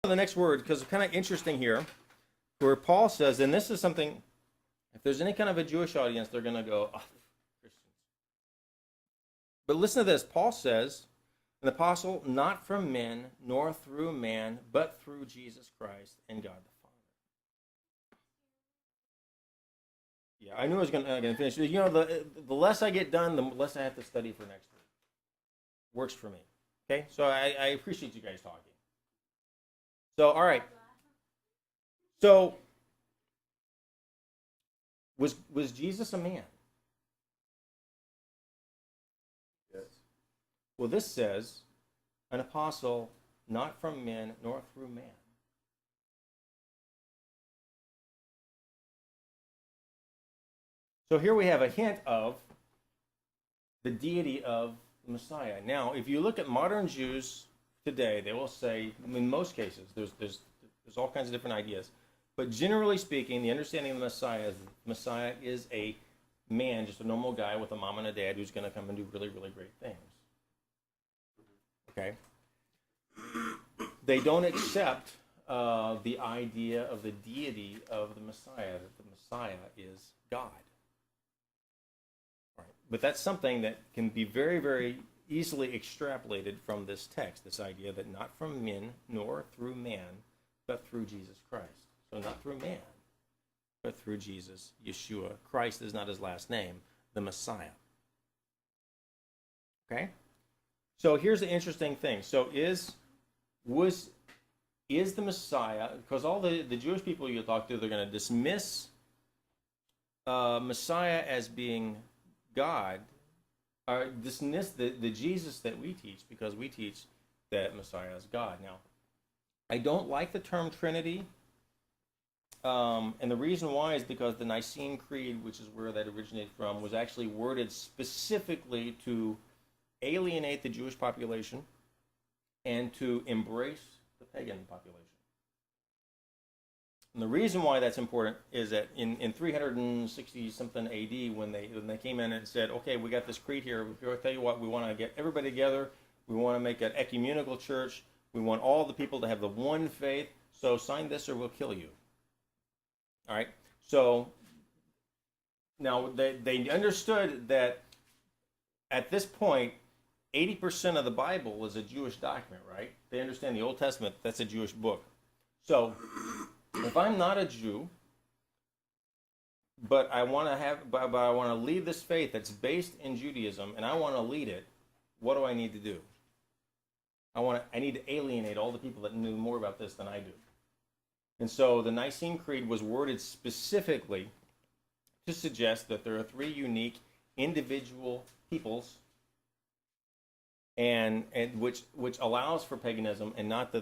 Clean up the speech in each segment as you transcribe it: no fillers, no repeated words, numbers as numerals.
the next word, because it's kind of interesting here, where Paul says, and this is something, if there's any kind of a Jewish audience, they're going to go, oh, Christians. But listen to this. Paul says, an apostle, not from men, nor through man, but through Jesus Christ and God the Father. Yeah, I knew I was going to finish. You know, the less I get done, the less I have to study for next week. Works for me. Okay? So I appreciate you guys talking. So, all right. So, was Jesus a man? Yes. Well, this says, an apostle, not from men, nor through man. So here we have a hint of the deity of the Messiah. Now, if you look at modern Jews today, they will say, in most cases, there's all kinds of different ideas, but generally speaking, the understanding of the Messiah is a man, just a normal guy with a mom and a dad who's going to come and do really, really great things. Okay? They don't accept the idea of the deity of the Messiah, that the Messiah is God. Right. But that's something that can be very, very easily extrapolated from this text, this idea that not from men nor through man, but through Jesus Christ. So not through man, but through Jesus, Yeshua. Christ is not his last name, the Messiah. Okay? So here's the interesting thing. So is the Messiah, because all the Jewish people you talk to, they're going to dismiss Messiah as being God, or dismiss the Jesus that we teach, because we teach that Messiah is God. Now, I don't like the term Trinity, and the reason why is because the Nicene Creed, which is where that originated from, was actually worded specifically to alienate the Jewish population and to embrace the pagan population. And the reason why that's important is that in 360-something AD, when they came in and said, okay, we got this creed here, we'll tell you what, we want to get everybody together, we want to make an ecumenical church, we want all the people to have the one faith, so sign this or we'll kill you. All right? So now they understood that at this point, 80% of the Bible is a Jewish document, right? They understand the Old Testament, that's a Jewish book. So if I'm not a Jew, but I want to lead this faith that's based in Judaism, and I want to lead it, what do I need to do? I need to alienate all the people that knew more about this than I do. And so the Nicene Creed was worded specifically to suggest that there are three unique individual peoples, and which allows for paganism, and not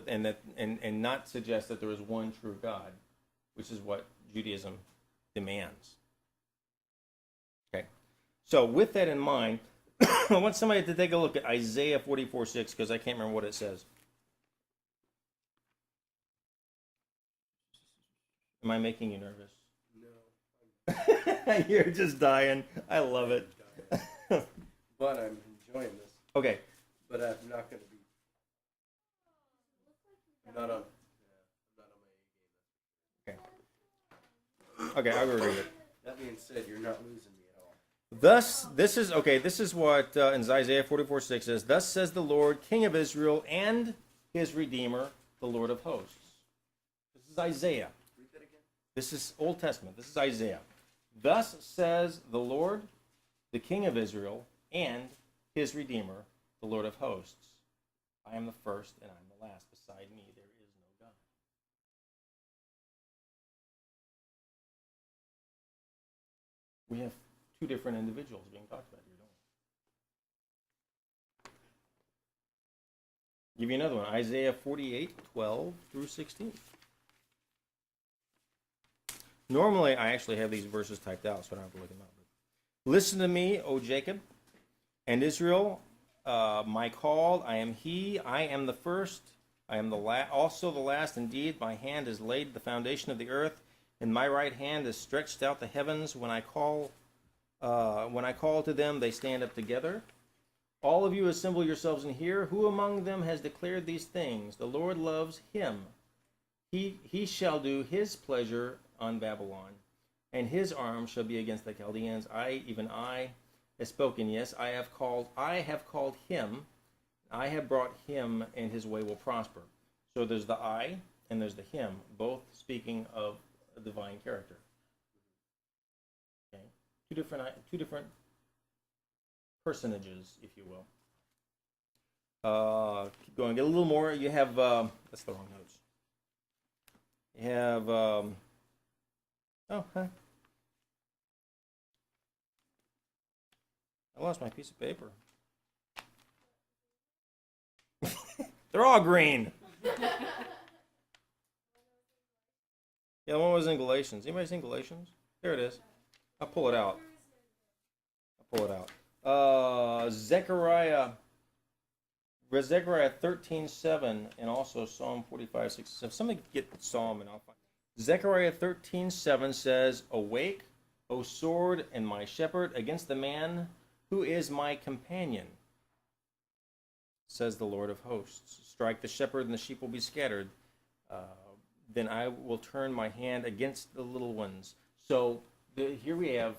suggest that there is one true God, which is what Judaism demands. Okay, so with that in mind, I want somebody to take a look at Isaiah 44:6, because I can't remember what it says. Am I making you nervous? No. You're just dying. I love it. But I'm enjoying this. Okay. But I'm not going to be. I'm not on my A game. Okay, I will read it. That being said, you're not losing me at all. Thus, this is what in Isaiah 44:6 says, thus says the Lord, King of Israel, and his Redeemer, the Lord of hosts. This is Isaiah. Read that again. This is Old Testament. This is Isaiah. Thus says the Lord, the King of Israel, and his Redeemer, the Lord of hosts. I am the first and I am the last. Beside me there is no God. We have two different individuals being talked about here, don't we? Give you another one. Isaiah 48:12 through 16. Normally, I actually have these verses typed out, so I don't have to look them up. Listen to me, O Jacob, and Israel, my called. I am he. I am the first. I am also the last. Indeed, my hand has laid the foundation of the earth, and my right hand has stretched out the heavens. When I call to them, they stand up together. All of you assemble yourselves and hear. Who among them has declared these things? The Lord loves him He shall do his pleasure on Babylon, and his arm shall be against the Chaldeans. Even I, have spoken. Yes, I have called him. I have brought him, and his way will prosper. So there's the I, and there's the him, both speaking of a divine character. Okay, two different personages, if you will. Keep going. Get a little more. You have that's the wrong notes. You have I lost my piece of paper. They're all green. Yeah, one was in Galatians. Anybody seen Galatians? There it is. I'll pull it out. Zechariah 13:7 and also Psalm 45:6. Somebody get the Psalm and I'll find it. Zechariah 13:7 says, "Awake, O sword, and my shepherd, against the man who is my companion, says the Lord of hosts. Strike the shepherd, and the sheep will be scattered. Then I will turn my hand against the little ones." So here we have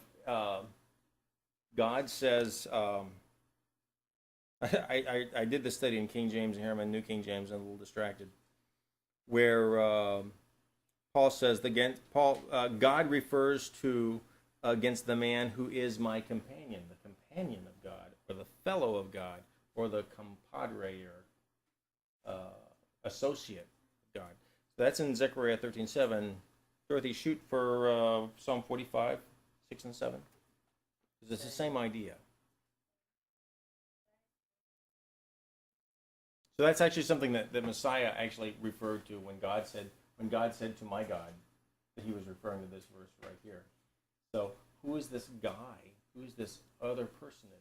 God says, I did this study in King James, and here I'm in New King James, and I'm a little distracted, where Paul says, God refers to against the man who is my companion, the companion of God, or the fellow of God, or the compadre, or associate of God. So that's in Zechariah 13:7. Dorothy, shoot for Psalm 45:6 and 7. Because it's the same idea. So that's actually something that the Messiah actually referred to when God said to my God, that he was referring to this verse right here. So who is this guy? Who is this other personage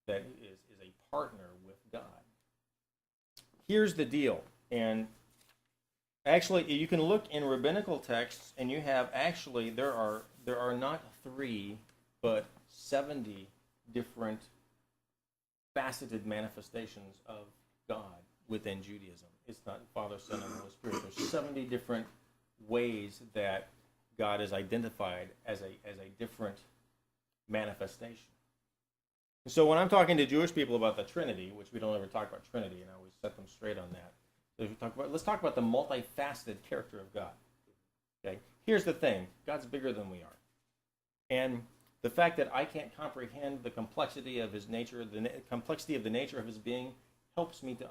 that is a partner with God? Here's the deal. And actually, you can look in rabbinical texts, and you have actually, there are not 3, but 70 different faceted manifestations of God within Judaism. It's not Father, Son, and Holy Spirit. There's 70 different ways that God is identified as a different manifestation. So when I'm talking to Jewish people about the Trinity, which we don't ever talk about Trinity, and I always set them straight on that. So let's talk about the multifaceted character of God. Okay, here's the thing: God's bigger than we are, and the fact that I can't comprehend the complexity of his nature, the complexity of the nature of his being, helps me to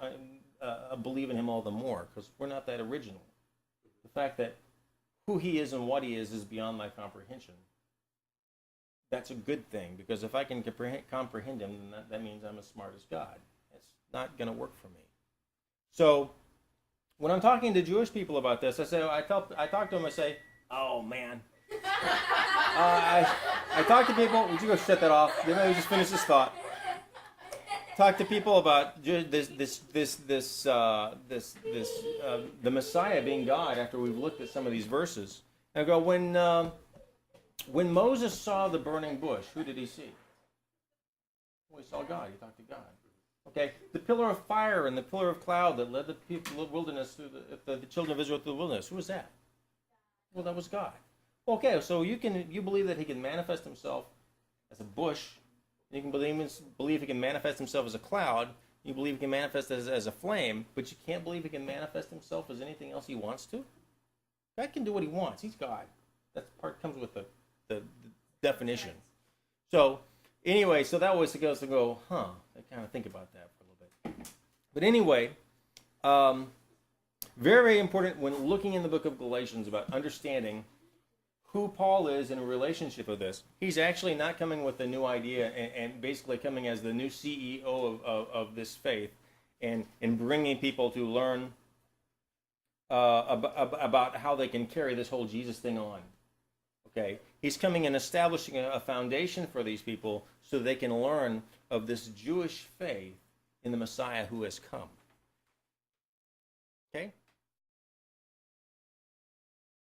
believe in him all the more, because we're not that original. The fact that who he is and what he is beyond my comprehension. That's a good thing, because if I can comprehend him, then that means I'm as smart as God. It's not going to work for me. So when I'm talking to Jewish people about this, I talk to them. I say, "Oh man." I talk to people. Would you go shut that off? Let me just finish this thought. Talk to people about the Messiah being God after we've looked at some of these verses. And I go, when Moses saw the burning bush, who did he see? Well, he saw God. He talked to God. Okay, the pillar of fire and the pillar of cloud that led the people of the wilderness through the children of Israel through the wilderness. Who was that? Well, that was God. Okay, so you believe that he can manifest himself as a bush. You can believe he can manifest himself as a cloud. You believe he can manifest as a flame, but you can't believe he can manifest himself as anything else he wants to? God can do what he wants. He's God. That part comes with the definition. So anyway, so that always goes to go, I kind of think about that for a little bit. But anyway, very important when looking in the book of Galatians about understanding who Paul is in a relationship with this. He's actually not coming with a new idea and basically coming as the new CEO of this faith and bringing people to learn about how they can carry this whole Jesus thing on. Okay, he's coming and establishing a foundation for these people so they can learn of this Jewish faith in the Messiah who has come. Okay?